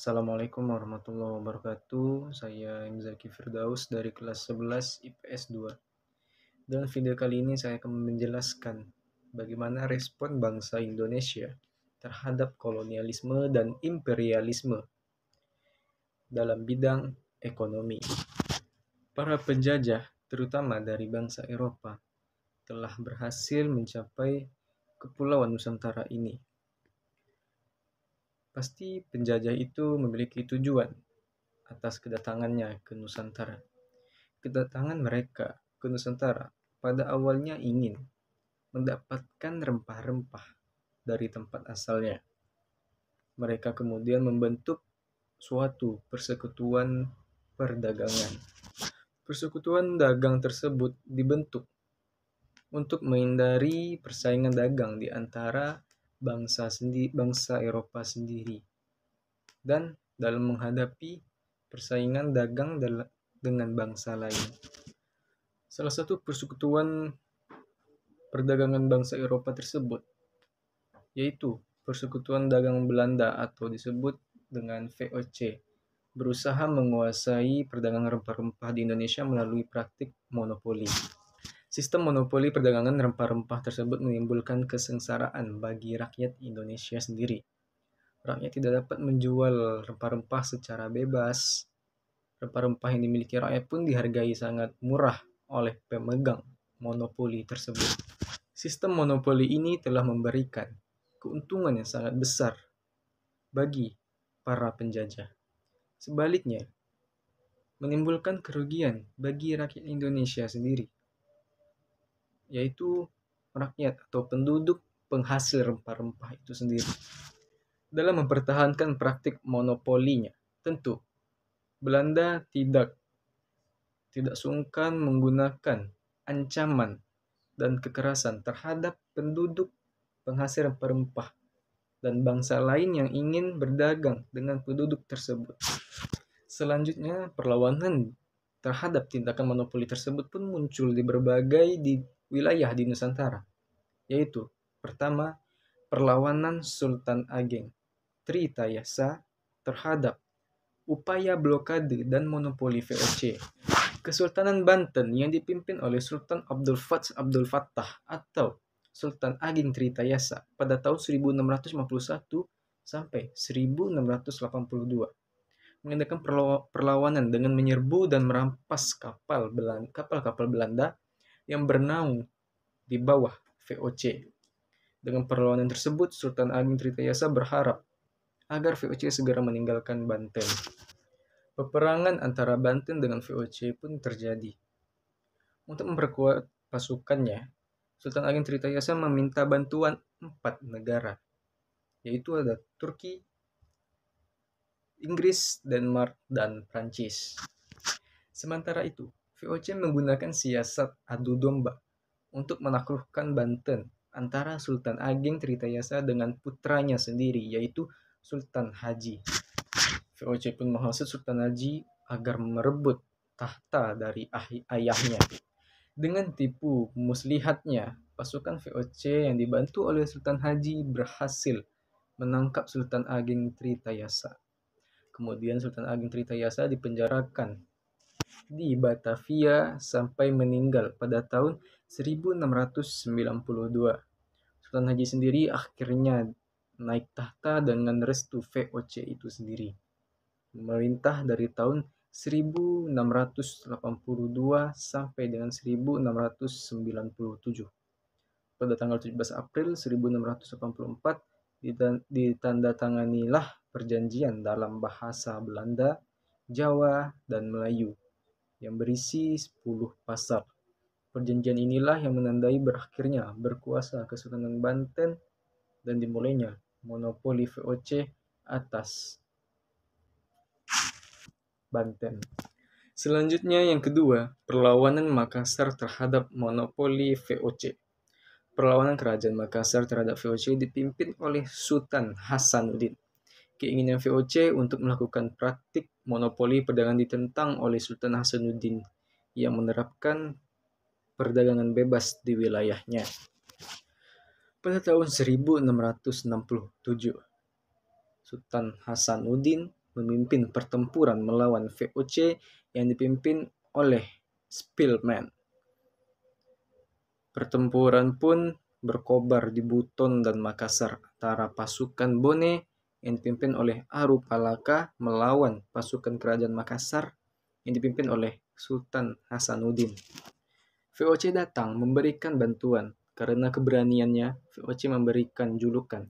Assalamualaikum warahmatullahi wabarakatuh. Saya Imzaki Firdaus dari kelas 11 IPS 2. Dalam video kali ini saya akan menjelaskan bagaimana respon bangsa Indonesia terhadap kolonialisme dan imperialisme dalam bidang ekonomi. Para penjajah, terutama dari bangsa Eropa, telah berhasil mencapai Kepulauan Nusantara ini. Pasti penjajah itu memiliki tujuan atas kedatangannya ke Nusantara. Kedatangan mereka ke Nusantara pada awalnya ingin mendapatkan rempah-rempah dari tempat asalnya. Mereka kemudian membentuk suatu persekutuan perdagangan. Persekutuan dagang tersebut dibentuk untuk menghindari persaingan dagang di antara bangsa Eropa sendiri. Dan dalam menghadapi persaingan dagang dengan bangsa lain. Salah satu persekutuan perdagangan bangsa Eropa tersebut yaitu Persekutuan Dagang Belanda atau disebut dengan VOC, berusaha menguasai perdagangan rempah-rempah di Indonesia melalui praktik monopoli. Sistem monopoli perdagangan rempah-rempah tersebut menimbulkan kesengsaraan bagi rakyat Indonesia sendiri. Rakyat tidak dapat menjual rempah-rempah secara bebas. Rempah-rempah yang dimiliki rakyat pun dihargai sangat murah oleh pemegang monopoli tersebut. Sistem monopoli ini telah memberikan keuntungan yang sangat besar bagi para penjajah. Sebaliknya, menimbulkan kerugian bagi rakyat Indonesia sendiri, yaitu rakyat atau penduduk penghasil rempah-rempah itu sendiri. Dalam mempertahankan praktik monopolinya, tentu Belanda tidak sungkan menggunakan ancaman dan kekerasan terhadap penduduk penghasil rempah-rempah dan bangsa lain yang ingin berdagang dengan penduduk tersebut. Selanjutnya, perlawanan terhadap tindakan monopoli tersebut pun muncul di berbagai wilayah di Nusantara, yaitu pertama, perlawanan Sultan Ageng Tritayasa terhadap upaya blokade dan monopoli VOC. Kesultanan Banten yang dipimpin oleh Sultan Abdul Fattah atau Sultan Ageng Tritayasa pada tahun 1651 sampai 1682 mengadakan perlawanan dengan menyerbu dan merampas kapal-kapal Belanda yang bernaung di bawah VOC. Dengan perlawanan tersebut, Sultan Ageng Tritayasa berharap agar VOC segera meninggalkan Banten. Peperangan antara Banten dengan VOC pun terjadi. Untuk memperkuat pasukannya, Sultan Ageng Tritayasa meminta bantuan 4 negara, yaitu ada Turki, Inggris, Denmark, dan Prancis. Sementara itu, VOC menggunakan siasat adu domba untuk menaklukkan Banten antara Sultan Ageng Tritayasa dengan putranya sendiri, yaitu Sultan Haji. VOC pun menghasut Sultan Haji agar merebut tahta dari ayahnya. Dengan tipu muslihatnya, pasukan VOC yang dibantu oleh Sultan Haji berhasil menangkap Sultan Ageng Tritayasa. Kemudian Sultan Ageng Tritayasa dipenjarakan di Batavia sampai meninggal pada tahun 1692. Sultan Haji sendiri akhirnya naik tahta dengan restu VOC itu sendiri. Memerintah dari tahun 1682 sampai dengan 1697. Pada tanggal 17 April 1684 ditandatanganilah perjanjian dalam bahasa Belanda, Jawa, dan Melayu yang berisi 10 pasal. Perjanjian inilah yang menandai berakhirnya berkuasa Kesultanan Banten dan dimulainya monopoli VOC atas Banten. Selanjutnya yang kedua, perlawanan Makassar terhadap monopoli VOC. Perlawanan Kerajaan Makassar terhadap VOC dipimpin oleh Sultan Hasanuddin. Keinginan VOC untuk melakukan praktik monopoli perdagangan ditentang oleh Sultan Hasanuddin yang menerapkan perdagangan bebas di wilayahnya. Pada tahun 1667, Sultan Hasanuddin memimpin pertempuran melawan VOC yang dipimpin oleh Spillman. Pertempuran pun berkobar di Buton dan Makassar antara pasukan Bone yang dipimpin oleh Aru Palaka melawan pasukan kerajaan Makassar yang dipimpin oleh Sultan Hasanuddin. VOC datang memberikan bantuan. Karena keberaniannya, VOC memberikan julukan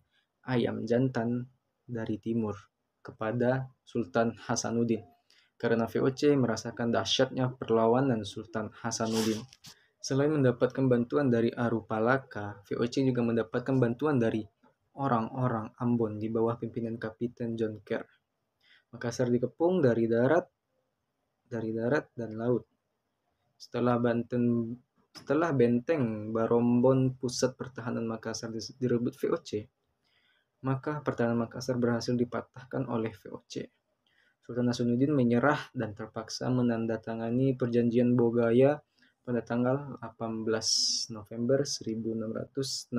ayam jantan dari timur kepada Sultan Hasanuddin. Karena VOC merasakan dahsyatnya perlawanan Sultan Hasanuddin. Selain mendapatkan bantuan dari Aru Palaka, VOC juga mendapatkan bantuan dari orang-orang Ambon di bawah pimpinan Kapiten John Kerr. Makassar dikepung dari darat dan laut. Setelah benteng Barombon pusat pertahanan Makassar direbut VOC, maka pertahanan Makassar berhasil dipatahkan oleh VOC. Sultan Hasanuddin menyerah dan terpaksa menandatangani perjanjian Bogaya pada tanggal 18 November 1667.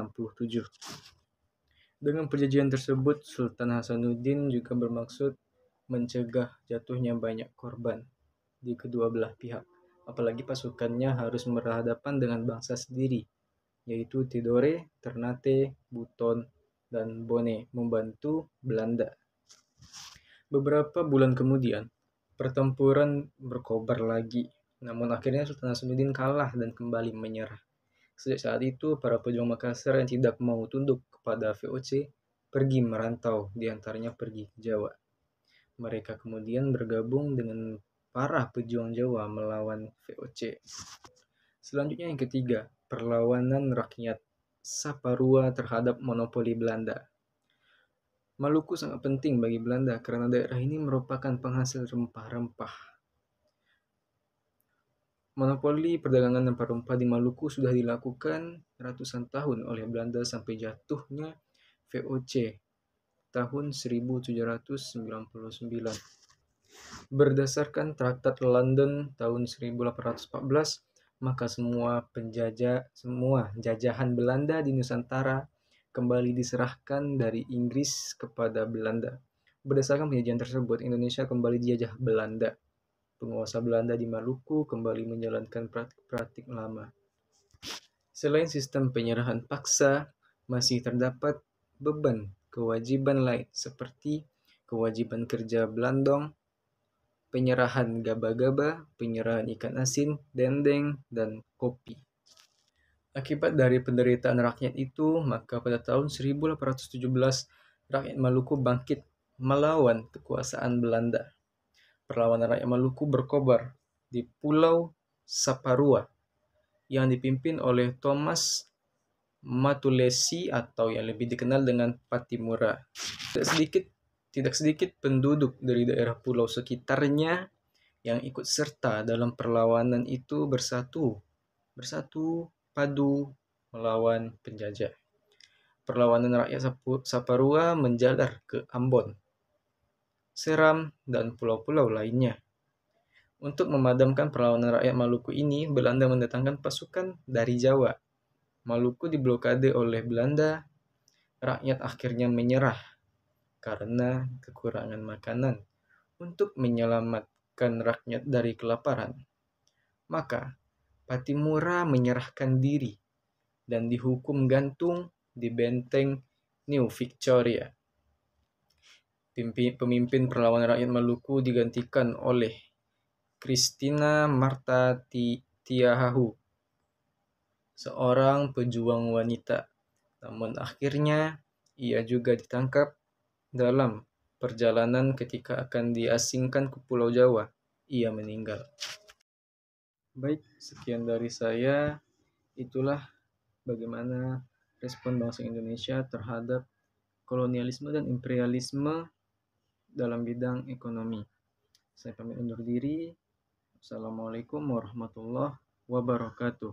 Dengan perjanjian tersebut, Sultan Hasanuddin juga bermaksud mencegah jatuhnya banyak korban di kedua belah pihak, apalagi pasukannya harus berhadapan dengan bangsa sendiri, yaitu Tidore, Ternate, Buton, dan Bone membantu Belanda. Beberapa bulan kemudian, pertempuran berkobar lagi. Namun akhirnya Sultan Hasanuddin kalah dan kembali menyerah. Sejak saat itu, para pejuang Makassar yang tidak mau tunduk kepada VOC pergi merantau, diantaranya pergi ke Jawa. Mereka kemudian bergabung dengan para pejuang Jawa melawan VOC. Selanjutnya yang ketiga, perlawanan rakyat Saparua terhadap monopoli Belanda. Maluku sangat penting bagi Belanda karena daerah ini merupakan penghasil rempah-rempah. Monopoli perdagangan rempah-rempah di Maluku sudah dilakukan ratusan tahun oleh Belanda sampai jatuhnya VOC tahun 1799. Berdasarkan Traktat London tahun 1814, maka semua jajahan Belanda di Nusantara kembali diserahkan dari Inggris kepada Belanda. Berdasarkan perjanjian tersebut, Indonesia kembali dijajah Belanda. Penguasa Belanda di Maluku kembali menjalankan praktik-praktik lama. Selain sistem penyerahan paksa, masih terdapat beban kewajiban lain seperti kewajiban kerja belandong, penyerahan gaba-gaba, penyerahan ikan asin, dendeng, dan kopi. Akibat dari penderitaan rakyat itu, maka pada tahun 1817, rakyat Maluku bangkit melawan kekuasaan Belanda. Perlawanan rakyat Maluku berkobar di Pulau Saparua yang dipimpin oleh Thomas Matulesi atau yang lebih dikenal dengan Patimura. Tidak sedikit penduduk dari daerah pulau sekitarnya yang ikut serta dalam perlawanan itu bersatu padu melawan penjajah. Perlawanan rakyat Saparua menjalar ke Ambon, Seram, dan pulau-pulau lainnya. Untuk memadamkan perlawanan rakyat Maluku ini, Belanda mendatangkan pasukan dari Jawa. Maluku diblokade oleh Belanda, rakyat akhirnya menyerah karena kekurangan makanan. Untuk menyelamatkan rakyat dari kelaparan, maka Patimura menyerahkan diri dan dihukum gantung di benteng New Victoria. Pemimpin perlawanan rakyat Maluku digantikan oleh Christina Marta Tiahahu, seorang pejuang wanita. Namun akhirnya ia juga ditangkap dalam perjalanan ketika akan diasingkan ke Pulau Jawa. Ia meninggal. Baik, sekian dari saya. Itulah bagaimana respon bangsa Indonesia terhadap kolonialisme dan imperialisme dalam bidang ekonomi. Saya pamit undur diri. Assalamualaikum warahmatullahi wabarakatuh.